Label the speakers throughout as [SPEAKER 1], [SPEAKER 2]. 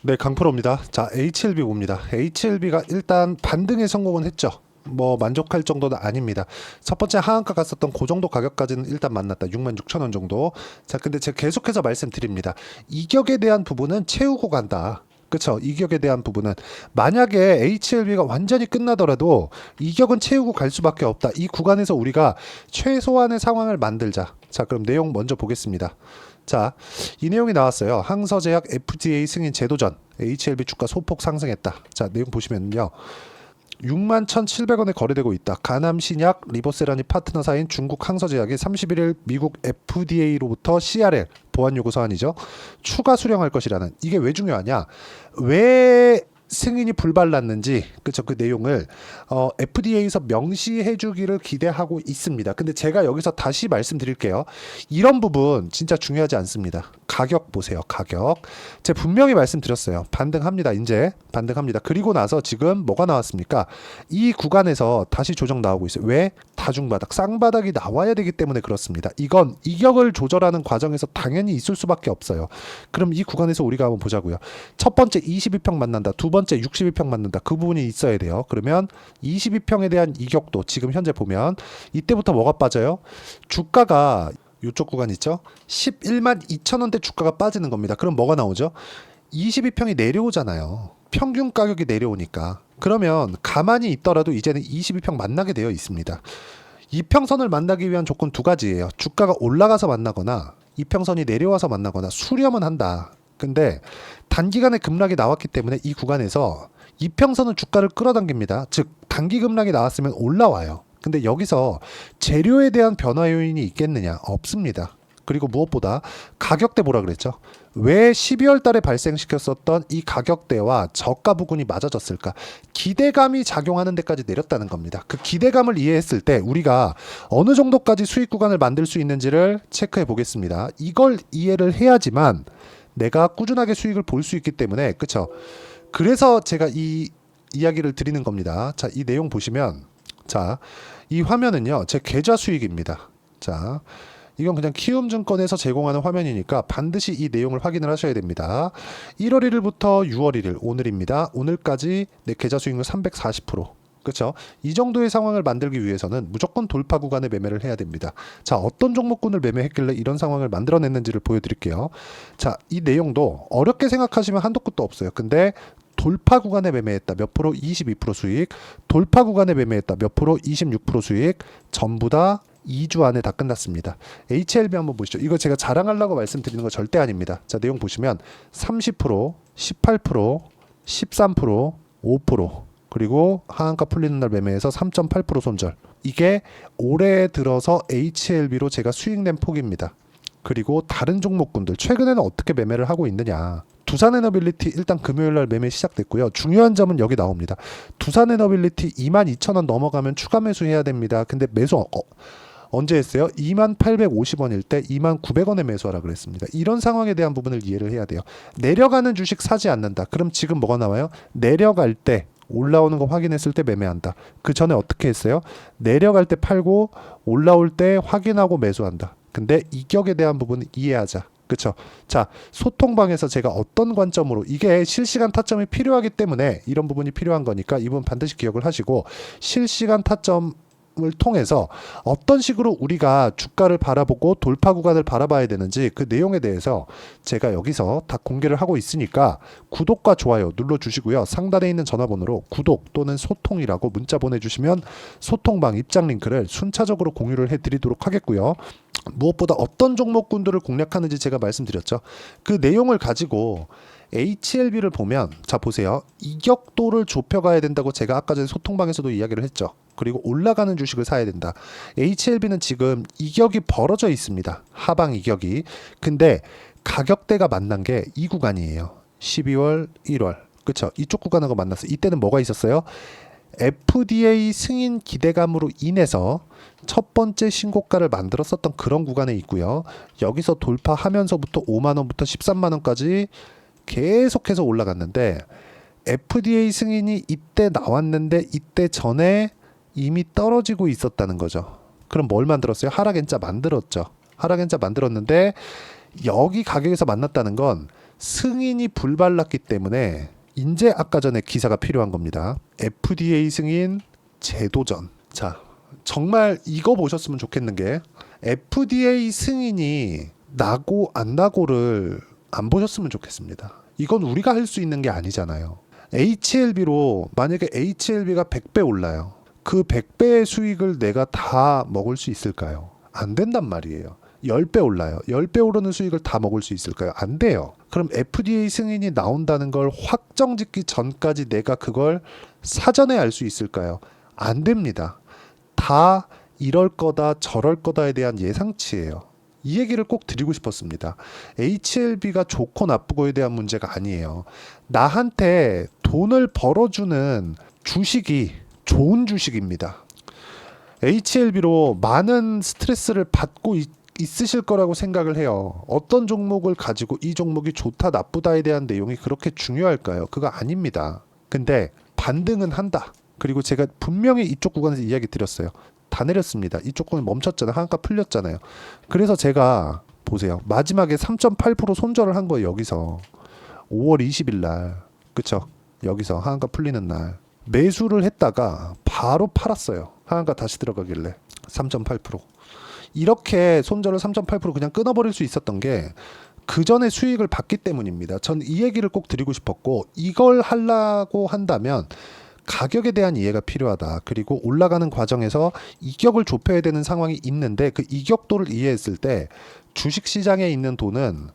[SPEAKER 1] 네, 강프로입니다. 자, HLB 봅니다. HLB가 일단 반등에 성공은 했죠. 뭐 만족할 정도는 아닙니다. 첫 번째 하한가 갔었던 그 정도 가격까지는 일단 만났다. 66,000원 정도. 자, 근데 제가 계속해서 말씀드립니다. 이격에 대한 부분은 채우고 간다. 그쵸? 이격에 대한 부분은 만약에 HLB가 완전히 끝나더라도 이격은 채우고 갈 수밖에 없다. 이 구간에서 우리가 최소한의 상황을 만들자. 자, 그럼 내용 먼저 보겠습니다. 자, 이 내용이 나왔어요. 항서제약 FDA 승인 제도 전 HLB 주가 소폭 상승했다. 자, 내용 보시면요. 61,700원에 거래되고 있다. 가남신약 리보세라니 파트너사인 중국 항서제약이 31일 미국 FDA로부터 CRL 보안 요구 서한이죠. 추가 수령할 것이라는. 이게 왜 중요하냐? 왜 승인이 불발났는지 그쵸 그 내용을 FDA에서 명시해 주기를 기대하고 있습니다. 근데 제가 여기서 다시 말씀드릴게요. 이런 부분 진짜 중요하지 않습니다. 가격 보세요. 가격. 제가 분명히 말씀드렸어요. 반등합니다. 이제 반등합니다. 그리고 나서 지금 뭐가 나왔습니까? 이 구간에서 다시 조정 나오고 있어요. 왜? 다중바닥, 쌍바닥이 나와야 되기 때문에 그렇습니다. 이건 이격을 조절하는 과정에서 당연히 있을 수밖에 없어요. 그럼 이 구간에서 우리가 한번 보자고요. 첫 번째 22평 만난다. 두 번째 61평 만난다. 그 부분이 있어야 돼요. 그러면 22평에 대한 이격도 지금 현재 보면 이때부터 뭐가 빠져요? 주가가 이쪽 구간 있죠? 11만 2천원대 주가가 빠지는 겁니다. 그럼 뭐가 나오죠? 22평이 내려오잖아요. 평균 가격이 내려오니까. 그러면 가만히 있더라도 이제는 22평 만나게 되어 있습니다. 이평선을 만나기 위한 조건 두 가지예요. 주가가 올라가서 만나거나 이평선이 내려와서 만나거나 수렴은 한다. 근데 단기간에 급락이 나왔기 때문에 이 구간에서 이평선은 주가를 끌어당깁니다. 즉 단기 급락이 나왔으면 올라와요. 근데 여기서 재료에 대한 변화 요인이 있겠느냐? 없습니다. 그리고 무엇보다 가격대 뭐라 그랬죠? 왜 12월 달에 발생시켰었던 이 가격대와 저가 부근이 맞아졌을까? 기대감이 작용하는 데까지 내렸다는 겁니다. 그 기대감을 이해했을 때 우리가 어느 정도까지 수익 구간을 만들 수 있는지를 체크해 보겠습니다. 이걸 이해를 해야지만 내가 꾸준하게 수익을 볼 수 있기 때문에 그쵸? 그래서 제가 이 이야기를 드리는 겁니다. 자, 이 내용 보시면 자, 이 화면은요. 제 계좌 수익입니다. 자, 이건 그냥 키움증권에서 제공하는 화면이니까 반드시 이 내용을 확인을 하셔야 됩니다. 1월 1일부터 6월 1일 오늘입니다. 오늘까지 내 계좌 수익률 340%. 그렇죠? 이 정도의 상황을 만들기 위해서는 무조건 돌파 구간에 매매를 해야 됩니다. 자, 어떤 종목군을 매매했길래 이런 상황을 만들어냈는지를 보여드릴게요. 자, 이 내용도 어렵게 생각하시면 한도 끝도 없어요. 근데 돌파 구간에 매매했다 몇 프로? 22% 수익. 돌파 구간에 매매했다 몇 프로? 26% 수익. 전부 다 2주 안에 다 끝났습니다. HLB 한번 보시죠. 이거 제가 자랑하려고 말씀드리는 거 절대 아닙니다. 자, 내용 보시면 30%, 18%, 13%, 5%, 그리고 하한가 풀리는 날 매매해서 3.8% 손절. 이게 올해 들어서 HLB로 제가 수익 낸 폭입니다. 그리고 다른 종목군들 최근에는 어떻게 매매를 하고 있느냐. 두산에너빌리티 일단 금요일날 매매 시작됐고요. 중요한 점은 여기 나옵니다. 두산에너빌리티 22,000원 넘어가면 추가 매수해야 됩니다. 근데 매수 언제 했어요? 2850원일 때 2900원에 매수하라 그랬습니다. 이런 상황에 대한 부분을 이해를 해야 돼요. 내려가는 주식 사지 않는다. 그럼 지금 뭐가 나와요? 내려갈 때 올라오는 거 확인했을 때 매매한다. 그 전에 어떻게 했어요? 내려갈 때 팔고 올라올 때 확인하고 매수한다. 근데 이격에 대한 부분은 이해하자. 그쵸? 자, 소통방에서 제가 어떤 관점으로 이게 실시간 타점이 필요하기 때문에 이런 부분이 필요한 거니까 이 부분 반드시 기억을 하시고 실시간 타점을 통해서 어떤 식으로 우리가 주가를 바라보고 돌파 구간을 바라봐야 되는지 그 내용에 대해서 제가 여기서 다 공개를 하고 있으니까 구독과 좋아요 눌러주시고요. 상단에 있는 전화번호로 구독 또는 소통이라고 문자 보내주시면 소통방 입장 링크를 순차적으로 공유를 해드리도록 하겠고요. 무엇보다 어떤 종목군들을 공략하는지 제가 말씀드렸죠. 그 내용을 가지고 HLB를 보면 자 보세요. 이격도를 좁혀가야 된다고 제가 아까 전에 소통방에서도 이야기를 했죠. 그리고 올라가는 주식을 사야 된다. HLB는 지금 이격이 벌어져 있습니다. 하방 이격이. 근데 가격대가 만난 게 이 구간이에요. 12월, 1월. 그쵸? 이쪽 구간하고 만났어요. 이때는 뭐가 있었어요? FDA 승인 기대감으로 인해서 첫 번째 신고가를 만들었었던 그런 구간에 있고요. 여기서 돌파하면서부터 5만원부터 13만원까지 계속해서 올라갔는데 FDA 승인이 이때 나왔는데 이때 전에 이미 떨어지고 있었다는 거죠. 그럼 뭘 만들었어요? 하락 N자 만들었죠. 하락 N자 만들었는데 여기 가격에서 만났다는 건 승인이 불발랐기 때문에 이제 아까 전에 기사가 필요한 겁니다. FDA 승인 제도전. 자, 정말 이거 보셨으면 좋겠는 게 FDA 승인이 나고 안 나고를 안 보셨으면 좋겠습니다. 이건 우리가 할 수 있는 게 아니잖아요. HLB로 만약에 HLB가 100배 올라요. 그 100배의 수익을 내가 다 먹을 수 있을까요? 안 된단 말이에요. 10배 올라요. 10배 오르는 수익을 다 먹을 수 있을까요? 안 돼요. 그럼 FDA 승인이 나온다는 걸 확정짓기 전까지 내가 그걸 사전에 알 수 있을까요? 안 됩니다. 다 이럴 거다 저럴 거다에 대한 예상치예요. 이 얘기를 꼭 드리고 싶었습니다. HLB가 좋고 나쁘고에 대한 문제가 아니에요. 나한테 돈을 벌어주는 주식이 좋은 주식입니다. HLB로 많은 스트레스를 받고 있으실 거라고 생각을 해요. 어떤 종목을 가지고 이 종목이 좋다 나쁘다에 대한 내용이 그렇게 중요할까요? 그거 아닙니다. 근데 반등은 한다. 그리고 제가 분명히 이쪽 구간에서 이야기 드렸어요. 다 내렸습니다. 이쪽 구간 멈췄잖아요. 하한가 풀렸잖아요. 그래서 제가 보세요. 마지막에 3.8% 손절을 한 거예요. 여기서 5월 20일 날, 그쵸? 여기서 하한가 풀리는 날 매수를 했다가 바로 팔았어요. 하한가 다시 들어가길래 3.8%. 이렇게 손절을 3.8% 그냥 끊어버릴 수 있었던 게 그 전에 수익을 봤기 때문입니다. 전 이 얘기를 꼭 드리고 싶었고, 이걸 하려고 한다면 가격에 대한 이해가 필요하다. 그리고 올라가는 과정에서 이격을 좁혀야 되는 상황이 있는데 그 이격도를 이해했을 때 주식 시장에 있는 돈은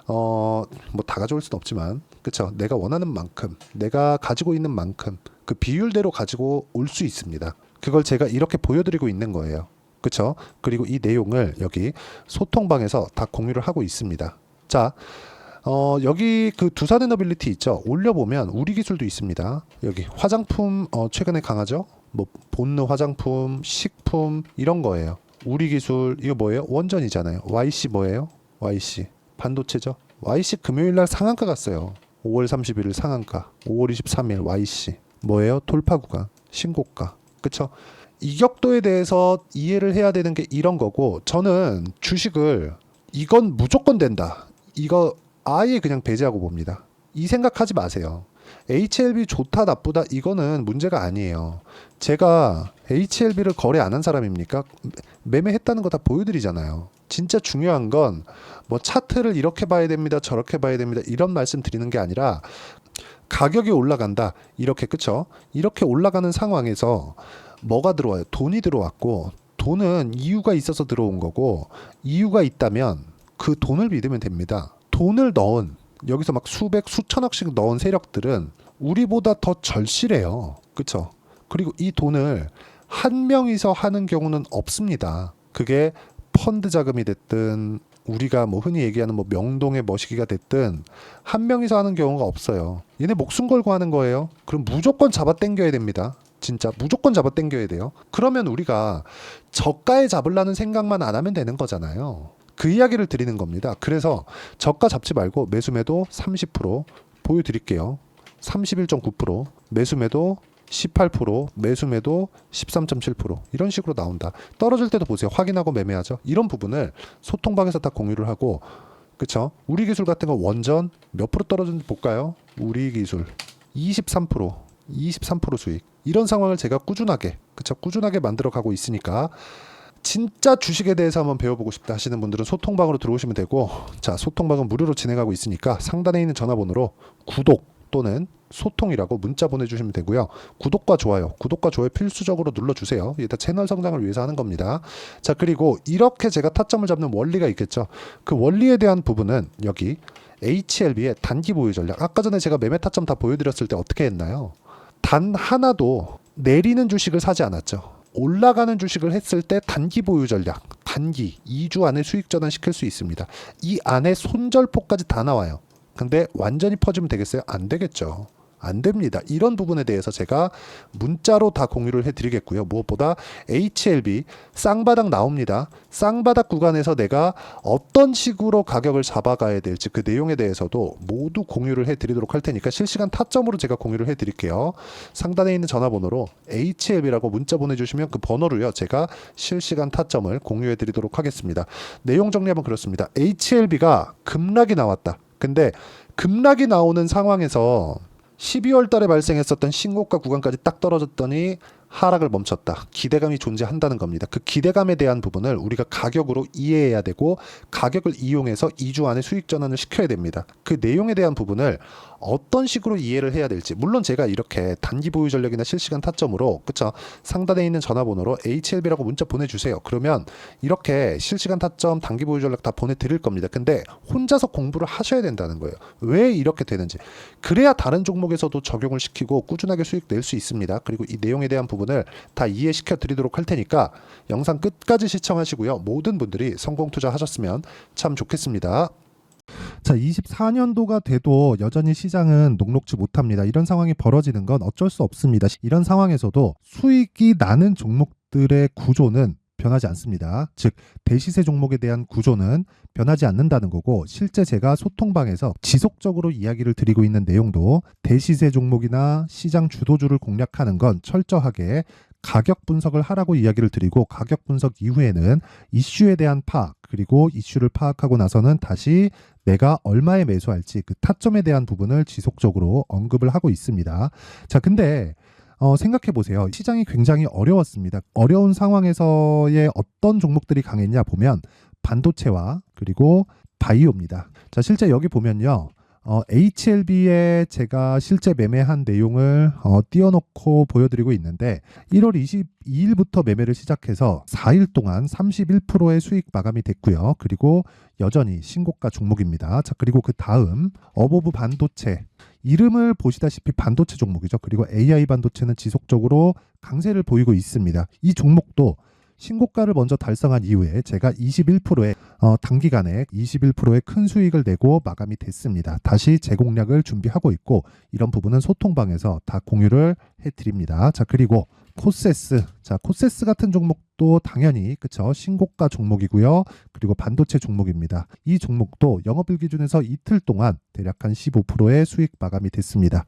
[SPEAKER 1] 뭐 다 가져올 수는 없지만, 그쵸? 내가 원하는 만큼, 내가 가지고 있는 만큼 그 비율대로 가지고 올 수 있습니다. 그걸 제가 이렇게 보여드리고 있는 거예요. 그쵸? 그리고 이 내용을 여기 소통방에서 다 공유를 하고 있습니다. 자, 여기 그 두산에너빌리티 있죠? 올려보면 우리 기술도 있습니다. 여기 화장품 최근에 강하죠? 뭐 본느 화장품, 식품 이런 거예요. 우리 기술 이거 뭐예요? 원전이잖아요. YC 뭐예요? YC 반도체죠? YC 금요일날 상한가 갔어요. 5월 31일 상한가, 5월 23일 YC 뭐예요? 돌파 구간, 신고가. 그쵸? 이격도에 대해서 이해를 해야 되는 게 이런 거고, 저는 주식을 이건 무조건 된다, 이거 아예 그냥 배제하고 봅니다. 이 생각하지 마세요. HLB 좋다 나쁘다 이거는 문제가 아니에요. 제가 HLB를 거래 안 한 사람입니까? 매매했다는 거 다 보여드리잖아요. 진짜 중요한 건 뭐 차트를 이렇게 봐야 됩니다, 저렇게 봐야 됩니다, 이런 말씀 드리는 게 아니라 가격이 올라간다 이렇게, 그쵸? 이렇게 올라가는 상황에서 뭐가 들어와요? 돈이 들어왔고, 돈은 이유가 있어서 들어온 거고, 이유가 있다면 그 돈을 믿으면 됩니다. 돈을 넣은, 여기서 막 수백 수천억씩 넣은 세력들은 우리보다 더 절실해요. 그쵸? 그리고 이 돈을 한 명이서 하는 경우는 없습니다. 그게 펀드 자금이 됐든 우리가 뭐 흔히 얘기하는 뭐 명동의 머시기가 됐든 한 명이서 하는 경우가 없어요. 얘네 목숨 걸고 하는 거예요. 그럼 무조건 잡아 당겨야 됩니다. 진짜 무조건 잡아 당겨야 돼요. 그러면 우리가 저가에 잡으려는 생각만 안 하면 되는 거잖아요. 그 이야기를 드리는 겁니다. 그래서 저가 잡지 말고 매수매도 30% 보여드릴게요. 31.9%, 매수매도 18%, 매수매도 13.7%, 이런 식으로 나온다. 떨어질 때도 보세요. 확인하고 매매하죠. 이런 부분을 소통방에서 다 공유를 하고, 그쵸? 우리 기술 같은 거 원전 몇 프로 떨어졌는지 볼까요? 우리 기술 23%, 23% 수익. 이런 상황을 제가 꾸준하게, 그쵸? 꾸준하게 만들어 가고 있으니까, 진짜 주식에 대해서 한번 배워보고 싶다 하시는 분들은 소통방으로 들어오시면 되고, 자, 소통방은 무료로 진행하고 있으니까 상단에 있는 전화번호로 구독 또는 소통이라고 문자 보내주시면 되고요. 구독과 좋아요 필수적으로 눌러주세요. 이게 다 채널 성장을 위해서 하는 겁니다. 자, 그리고 이렇게 제가 타점을 잡는 원리가 있겠죠. 그 원리에 대한 부분은 여기 HLB의 단기 보유 전략, 아까 전에 제가 매매 타점 다 보여드렸을 때 어떻게 했나요? 단 하나도 내리는 주식을 사지 않았죠. 올라가는 주식을 했을 때 단기 보유 전략, 단기 2주 안에 수익 전환 시킬 수 있습니다. 이 안에 손절폭까지 다 나와요. 근데 완전히 퍼지면 되겠어요? 안 되겠죠. 안 됩니다. 이런 부분에 대해서 제가 문자로 다 공유를 해드리겠고요. 무엇보다 HLB 쌍바닥 나옵니다. 쌍바닥 구간에서 내가 어떤 식으로 가격을 잡아가야 될지 그 내용에 대해서도 모두 공유를 해드리도록 할 테니까 실시간 타점으로 제가 공유를 해드릴게요. 상단에 있는 전화번호로 HLB라고 문자 보내주시면 그 번호로요, 제가 실시간 타점을 공유해드리도록 하겠습니다. 내용 정리하면 그렇습니다. HLB가 급락이 나왔다. 근데 급락이 나오는 상황에서 12월 달에 발생했었던 신고가 구간까지 딱 떨어졌더니 하락을 멈췄다. 기대감이 존재한다는 겁니다. 그 기대감에 대한 부분을 우리가 가격으로 이해해야 되고 가격을 이용해서 2주 안에 수익 전환을 시켜야 됩니다. 그 내용에 대한 부분을 어떤 식으로 이해를 해야 될지, 물론 제가 이렇게 단기 보유 전략이나 실시간 타점으로, 그쵸, 상단에 있는 전화번호로 HLB라고 문자 보내주세요. 그러면 이렇게 실시간 타점, 단기 보유 전략 다 보내드릴 겁니다. 근데 혼자서 공부를 하셔야 된다는 거예요. 왜 이렇게 되는지. 그래야 다른 종목에서도 적용을 시키고 꾸준하게 수익 낼 수 있습니다. 그리고 이 내용에 대한 부분을 다 이해시켜 드리도록 할 테니까 영상 끝까지 시청하시고요. 모든 분들이 성공 투자하셨으면 참 좋겠습니다. 자, 24년도가 돼도 여전히 시장은 녹록지 못합니다. 이런 상황이 벌어지는 건 어쩔 수 없습니다. 이런 상황에서도 수익이 나는 종목들의 구조는 변하지 않습니다. 즉, 대시세 종목에 대한 구조는 변하지 않는다는 거고, 실제 제가 소통방에서 지속적으로 이야기를 드리고 있는 내용도 대시세 종목이나 시장 주도주를 공략하는 건 철저하게 가격 분석을 하라고 이야기를 드리고, 가격 분석 이후에는 이슈에 대한 파악, 그리고 이슈를 파악하고 나서는 다시 내가 얼마에 매수할지 그 타점에 대한 부분을 지속적으로 언급을 하고 있습니다. 자, 근데 생각해 보세요. 시장이 굉장히 어려웠습니다. 어려운 상황에서의 어떤 종목들이 강했냐 보면 반도체와 그리고 바이오입니다. 자, 실제 여기 보면요. HLB에 제가 실제 매매한 내용을 띄워놓고 보여드리고 있는데 1월 22일부터 매매를 시작해서 4일 동안 31%의 수익 마감이 됐고요. 그리고 여전히 신고가 종목입니다. 자, 그리고 그 다음 어보브 반도체, 이름을 보시다시피 반도체 종목이죠. 그리고 AI 반도체는 지속적으로 강세를 보이고 있습니다. 이 종목도 신고가를 먼저 달성한 이후에 제가 21%의 단기간에 21%의 큰 수익을 내고 마감이 됐습니다. 다시 재공략을 준비하고 있고, 이런 부분은 소통방에서 다 공유를 해드립니다. 자, 그리고 코세스. 자, 코세스 같은 종목도 당연히 그쵸, 신고가 종목이고요. 그리고 반도체 종목입니다. 이 종목도 영업일 기준에서 이틀 동안 대략 한 15%의 수익 마감이 됐습니다.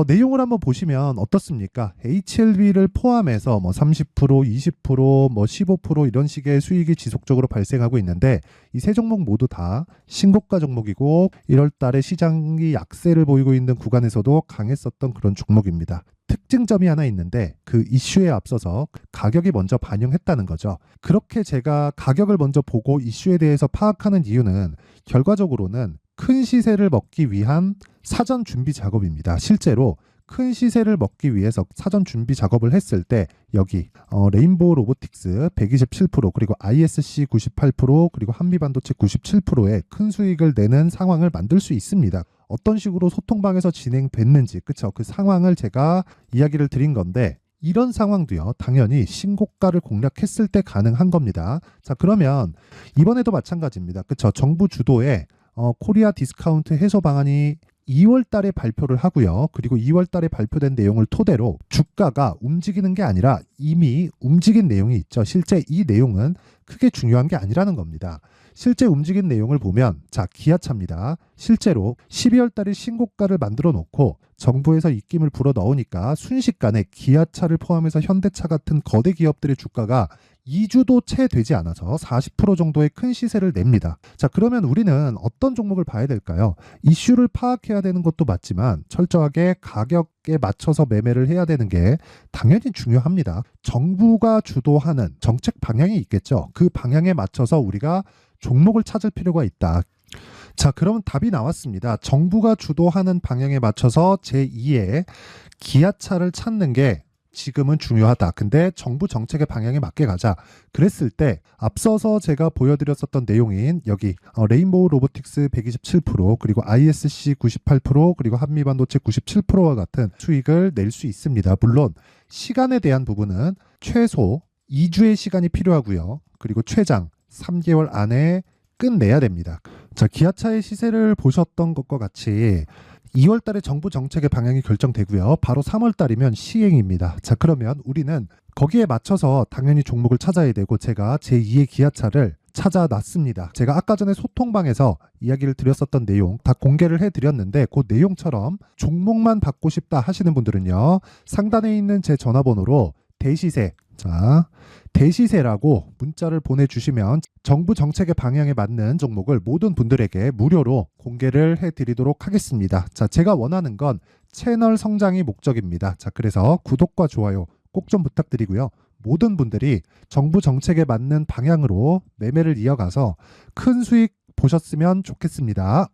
[SPEAKER 1] 내용을 한번 보시면 어떻습니까? HLB를 포함해서 뭐 30%, 20%, 뭐 15% 이런 식의 수익이 지속적으로 발생하고 있는데, 이 세 종목 모두 다 신고가 종목이고 1월 달에 시장이 약세를 보이고 있는 구간에서도 강했었던 그런 종목입니다. 특징점이 하나 있는데 그 이슈에 앞서서 가격이 먼저 반영했다는 거죠. 그렇게 제가 가격을 먼저 보고 이슈에 대해서 파악하는 이유는 결과적으로는 큰 시세를 먹기 위한 사전 준비 작업입니다. 실제로 큰 시세를 먹기 위해서 사전 준비 작업을 했을 때 여기 레인보우 로보틱스 127%, 그리고 ISC 98%, 그리고 한미반도체 97%의 큰 수익을 내는 상황을 만들 수 있습니다. 어떤 식으로 소통방에서 진행됐는지, 그쵸? 그 상황을 제가 이야기를 드린 건데, 이런 상황도요, 당연히 신고가를 공략했을 때 가능한 겁니다. 자, 그러면 이번에도 마찬가지입니다. 그쵸? 정부 주도의 코리아 디스카운트 해소 방안이 2월 달에 발표를 하고요. 그리고 2월 달에 발표된 내용을 토대로 주가가 움직이는 게 아니라 이미 움직인 내용이 있죠. 실제 이 내용은 크게 중요한 게 아니라는 겁니다. 실제 움직인 내용을 보면, 자, 기아차입니다. 실제로 12월 달에 신고가를 만들어 놓고 정부에서 입김을 불어 넣으니까 순식간에 기아차를 포함해서 현대차 같은 거대 기업들의 주가가 2주도 채 되지 않아서 40% 정도의 큰 시세를 냅니다. 자, 그러면 우리는 어떤 종목을 봐야 될까요? 이슈를 파악해야 되는 것도 맞지만 철저하게 가격에 맞춰서 매매를 해야 되는 게 당연히 중요합니다. 정부가 주도하는 정책 방향이 있겠죠. 그 방향에 맞춰서 우리가 종목을 찾을 필요가 있다. 자, 그러면 답이 나왔습니다. 정부가 주도하는 방향에 맞춰서 제2의 기아차를 찾는 게 지금은 중요하다. 근데 정부 정책의 방향에 맞게 가자. 그랬을 때 앞서서 제가 보여드렸었던 내용인 여기 레인보우 로보틱스 127%, 그리고 ISC 98%, 그리고 한미반도체 97%와 같은 수익을 낼 수 있습니다. 물론 시간에 대한 부분은 최소 2주의 시간이 필요하고요. 그리고 최장 3개월 안에 끝내야 됩니다. 자, 기아차의 시세를 보셨던 것과 같이 2월 달에 정부 정책의 방향이 결정되고요. 바로 3월 달이면 시행입니다. 자, 그러면 우리는 거기에 맞춰서 당연히 종목을 찾아야 되고, 제가 제2의 기아차를 찾아놨습니다. 제가 아까 전에 소통방에서 이야기를 드렸었던 내용 다 공개를 해드렸는데, 그 내용처럼 종목만 받고 싶다 하시는 분들은요, 상단에 있는 제 전화번호로 대시세,
[SPEAKER 2] 자, 대시세라고 문자를 보내주시면 정부 정책의 방향에 맞는 종목을 모든 분들에게 무료로 공개를 해드리도록 하겠습니다. 자, 제가 원하는 건 채널 성장이 목적입니다. 자, 그래서 구독과 좋아요 꼭 좀 부탁드리고요. 모든 분들이 정부 정책에 맞는 방향으로 매매를 이어가서 큰 수익 보셨으면 좋겠습니다.